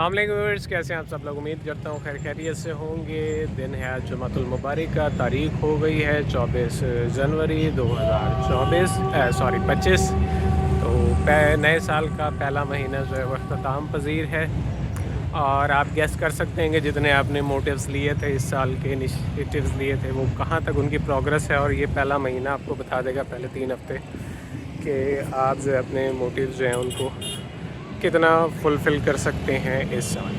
अस्सलाम वालेकुम व्यूअर्स, कैसे हैं आप सब लोग। उम्मीद करता हूँ खैर खैरियत से होंगे। दिन है आज जुमातुल मुबारक का, तारीख हो गई है 24 जनवरी 2024 25। तो नए साल का पहला महीना जो है वो अख्ताम पजीर है। और आप गेस कर सकते हैं कि जितने आपने मोटिव्स लिए थे, इस साल के इनिशिएटिव्स लिए थे, वो कहाँ तक उनकी प्रोग्रेस है। और ये पहला महीना आपको बता देगा, पहले 3 हफ्ते, कि आप जो है अपने मोटिव्स जो हैं उनको कितना फुलफ़िल कर सकते हैं इस साल।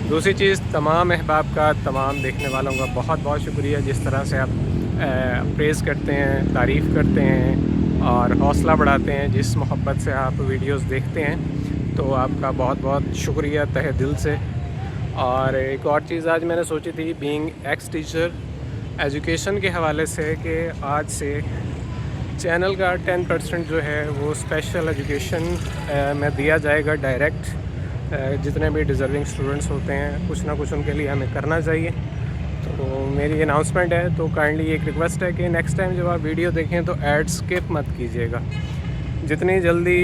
दूसरी चीज़, तमाम अहबाब का, तमाम देखने वालों का बहुत बहुत शुक्रिया, जिस तरह से आप प्रेज़ करते हैं, तारीफ़ करते हैं और हौसला बढ़ाते हैं, जिस मोहब्बत से आप वीडियोस देखते हैं, तो आपका बहुत बहुत शुक्रिया तहे दिल से। और एक और चीज़ आज मैंने सोची थी, बीइंग एक्स टीचर, एजुकेशन के हवाले से, कि आज से चैनल का 10% जो है वो स्पेशल एजुकेशन में दिया जाएगा डायरेक्ट। जितने भी डिज़र्विंग स्टूडेंट्स होते हैं, कुछ ना कुछ उनके लिए हमें करना चाहिए। तो मेरी अनाउंसमेंट है, तो काइंडली एक रिक्वेस्ट है कि नेक्स्ट टाइम जब आप वीडियो देखें तो ऐड स्किप मत कीजिएगा। जितनी जल्दी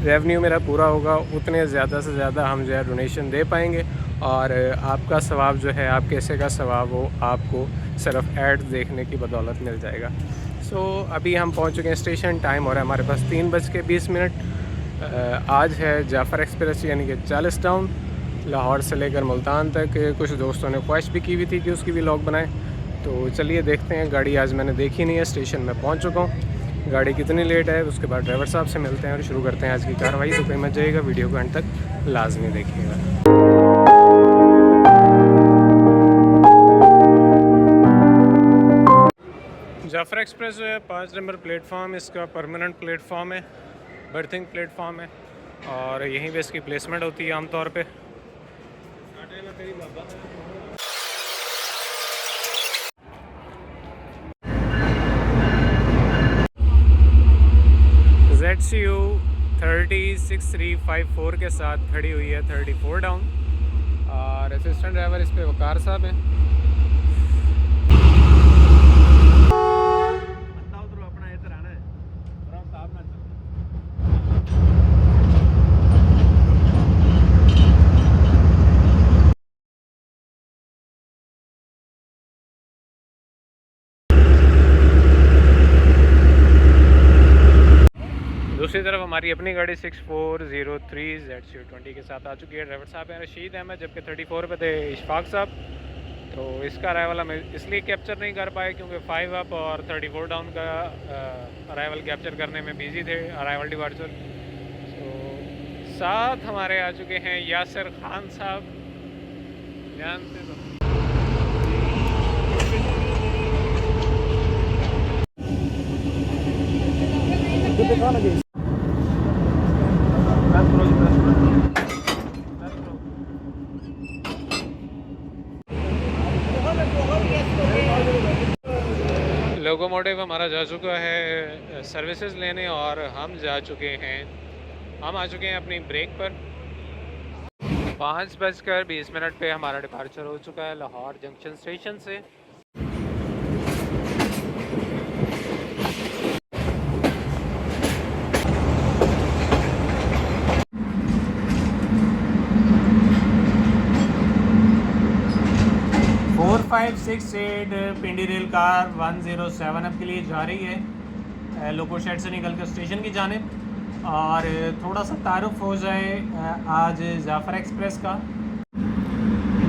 रेवेन्यू मेरा पूरा होगा, उतने ज़्यादा से ज़्यादा हम जो है डोनेशन दे पाएंगे, और आपका सवाब जो है, आप कैसे का सवाब हो, आपको सिर्फ ऐड देखने की बदौलत मिल जाएगा। अभी हम पहुंच चुके हैं स्टेशन। टाइम हो रहा है हमारे पास 3:20। आज है जाफ़र एक्सप्रेस, यानी कि 40 टाउन, लाहौर से लेकर मुल्तान तक। कुछ दोस्तों ने ख्वाहिश भी की हुई थी कि उसकी भी व्लॉग बनाएं, तो चलिए देखते हैं। गाड़ी आज मैंने देखी नहीं है, स्टेशन में पहुंच चुका हूं। गाड़ी कितनी लेट है, उसके बाद ड्राइवर साहब से मिलते हैं और शुरू करते हैं आज की कार्रवाई। तो कोई मत जाइएगा, वीडियो को अंत तक लाजमी देखिएगा। जाफ़र एक्सप्रेस जो है 5 नंबर प्लेटफॉर्म, इसका परमानेंट प्लेटफॉर्म है, बर्थिंग प्लेटफॉर्म है, और यहीं पे इसकी प्लेसमेंट होती है आमतौर पे। ZCU 306354 के साथ खड़ी हुई है 34 डाउन, और असिस्टेंट ड्राइवर इस पे वकार साहब हैं। दूसरी तरफ हमारी अपनी गाड़ी 6403 ZCU 20 के साथ आ चुकी है। ड्राइवर साहब हैं रशीद अहमद, जबकि 34 पे थे इशफाक साहब। तो इसका अराइवल हम इसलिए कैप्चर नहीं कर पाए क्योंकि 5 अप और 34 डाउन का अराइवल कैप्चर करने में बिजी थे, अराइवल डिपार्चर। तो साथ हमारे आ चुके हैं यासिर खान साहब। ध्यान से लोकोमोटिव हमारा जा चुका है सर्विसेज लेने, और हम आ चुके हैं अपनी ब्रेक पर। 5:20 पे हमारा डिपार्चर हो चुका है लाहौर जंक्शन स्टेशन से। फाइव 6 8 पिंडी रेल कार 107 अब के लिए जा रही है लोको शेड से निकल कर स्टेशन की जानिब। और थोड़ा सा तारुफ हो जाए आज जाफ़र एक्सप्रेस का।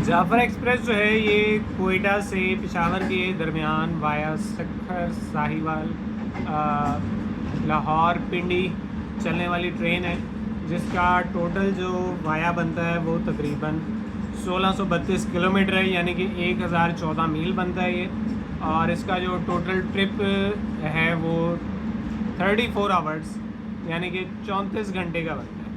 जाफ़र एक्सप्रेस जो है ये कोयटा से पेशावर के दरमियान वाया सखर, साहिवाल, लाहौर, पिंडी चलने वाली ट्रेन है, जिसका टोटल जो वाया बनता है वो तकरीबन 1632 किलोमीटर है, यानी कि 1014 मील बनता है ये। और इसका जो टोटल ट्रिप है वो 34 आवर्स, यानी कि 34 घंटे का बनता है।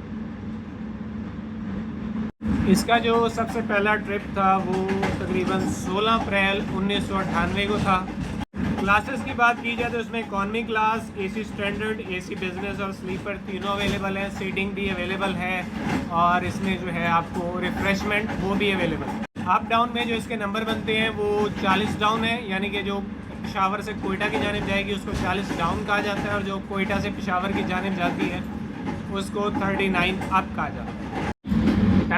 इसका जो सबसे पहला ट्रिप था वो तकरीबन 16 अप्रैल 1998 को था। क्लासेस की बात की जाए तो इसमें economy class, AC standard, AC business और स्लीपर तीनों अवेलेबल हैं। सीटिंग भी अवेलेबल है, और इसमें जो है आपको रिफ्रेशमेंट वो भी अवेलेबल है। अप डाउन में जो इसके नंबर बनते हैं वो 40 डाउन है, यानी कि जो पेशावर से कोयटा की जानिब जाएगी उसको 40 डाउन कहा जाता है, और जो कोयटा से पेशावर की जानिब जाती है उसको 39 अप कहा जाता है।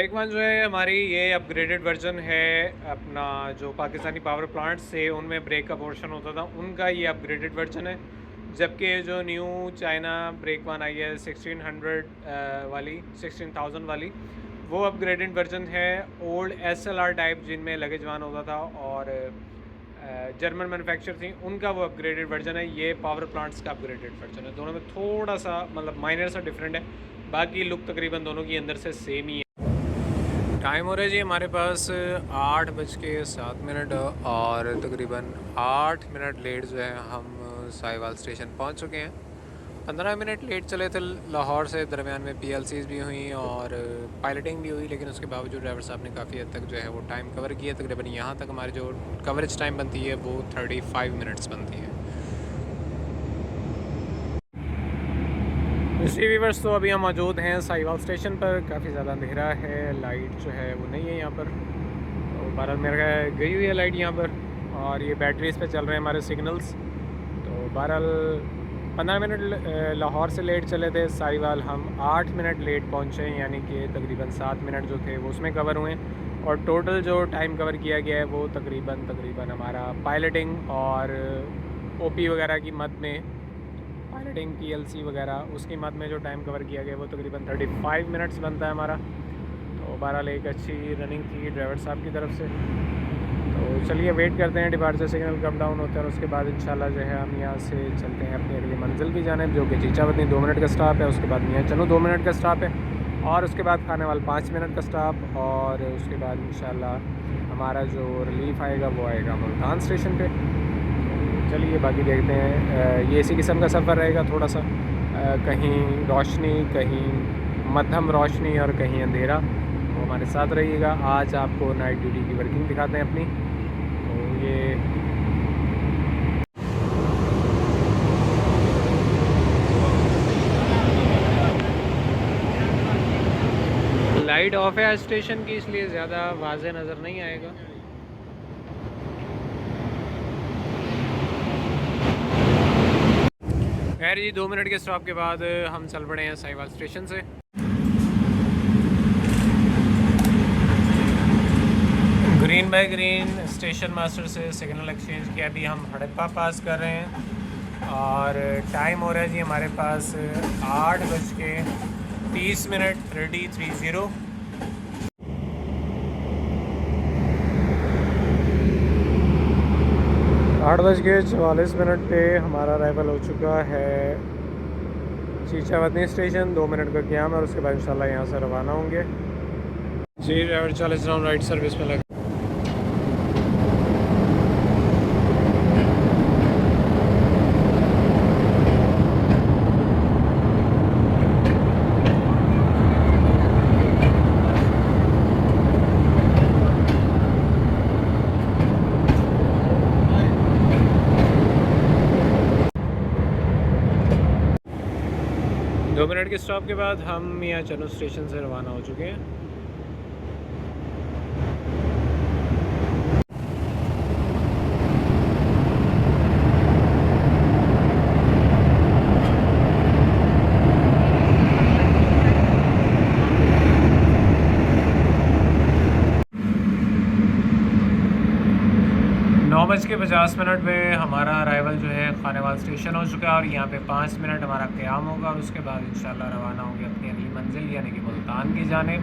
ब्रेक वन जो है हमारी ये अपग्रेडेड वर्जन है अपना, जो पाकिस्तानी पावर प्लांट्स थे उनमें ब्रेक का पोर्शन होता था उनका ये अपग्रेडेड वर्जन है, जबकि जो न्यू चाइना ब्रेक वन आई है 1600 वाली 16,000 वाली, वो अपग्रेडेड वर्जन है। ओल्ड SLR टाइप जिनमें लगेज वान होता था और जर्मन मैन्युफैक्चर थी, उनका वो अपग्रेडेड वर्जन है। ये पावर प्लांट्स का अपग्रेडेड वर्जन है। दोनों में थोड़ा सा मतलब माइनर सा डिफरेंट है, बाकी लुक तकरीबन दोनों की अंदर से सेम ही है। टाइम हो रहा है जी हमारे पास 8:07 और तकरीबन 8 मिनट लेट जो है हम साहिवाल स्टेशन पहुंच चुके हैं। 15 मिनट लेट चले थे लाहौर से, दरमियान में PLCs भी हुई और पायलटिंग भी हुई, लेकिन उसके बावजूद ड्राइवर साहब ने काफ़ी हद तक जो है वो टाइम कवर किया। तकरीबन यहाँ तक हमारी जो कवरेज टाइम बनती है वो 35 मिनट्स बनती है। जी व्यूअर्स, तो अभी हम मौजूद हैं साहिवाल स्टेशन पर। काफ़ी ज़्यादा अंधेरा है, लाइट जो है वो नहीं है यहाँ पर, तो बहरहाल मेरा गई हुई है लाइट यहाँ पर, और ये बैटरीज पे चल रहे हैं हमारे सिग्नल्स। तो बहरहाल 15 मिनट लाहौर से लेट चले थे, साहिवाल हम 8 मिनट लेट पहुँचे, यानी कि तकरीबन 7 मिनट जो थे वो उसमें कवर हुए, और टोटल जो टाइम कवर किया गया है वो तकरीबन हमारा पायलटिंग और OP वगैरह की मद में, पायलटिंग PLC वगैरह उसकी मद में जो टाइम कवर किया गया वो तकरीबन 35 मिनट्स बनता है हमारा। तो बहरहाल एक अच्छी रनिंग थी ड्राइवर साहब की तरफ से। तो चलिए वेट करते हैं डिपार्चर सिग्नल कब डाउन होता है, और उसके बाद इंशाल्लाह जो है हम यहाँ से चलते हैं अपनी अगली मंजिल की जानिब, जो कि चीचावतनी 2 मिनट का स्टॉप है। उसके बाद मियाँ चनू 2 मिनट का स्टॉप है, और उसके बाद खानेवाल 5 मिनट का स्टॉप, और उसके बाद इंशाल्लाह हमारा जो रिलीफ आएगा वो आएगा मुल्तान स्टेशन पे। चलिए बाकी देखते हैं। ये इसी किस्म का सफ़र रहेगा, थोड़ा सा कहीं रोशनी, कहीं मध्यम रोशनी और कहीं अंधेरा, वो हमारे साथ रहिएगा। आज आपको नाइट ड्यूटी की वर्किंग दिखाते हैं अपनी। तो ये लाइट ऑफ है स्टेशन की, इसलिए ज़्यादा वाज़े नज़र नहीं आएगा। खैर जी 2 मिनट के स्टॉप के बाद हम चल पड़े हैं साहिवाल स्टेशन से। Green by green station master से सिग्नल एक्सचेंज किया, अभी हम हड़प्पा पास कर रहे हैं, और टाइम हो रहा है जी हमारे पास 8:30 30:30। 8:44 पे हमारा अराइवल हो चुका है चीचावतनी स्टेशन। 2 मिनट का क़याम है, और उसके बाद इंशाल्लाह यहाँ से रवाना होंगे। जी ड्राइवर 40 राउंड राइट सर्विस में लगा। दो मिनट के स्टॉप के बाद हम मियाँ चनू स्टेशन से रवाना हो चुके हैं। नौ बज के 50 पे हमारा अराइवल जो है खानेवाल स्टेशन हो चुका है, और यहाँ पे 5 मिनट हमारा क़याम होगा, और उसके बाद इंशाल्लाह रवाना होंगे अपनी अगली मंजिल यानी कि मुल्तान की जानिब।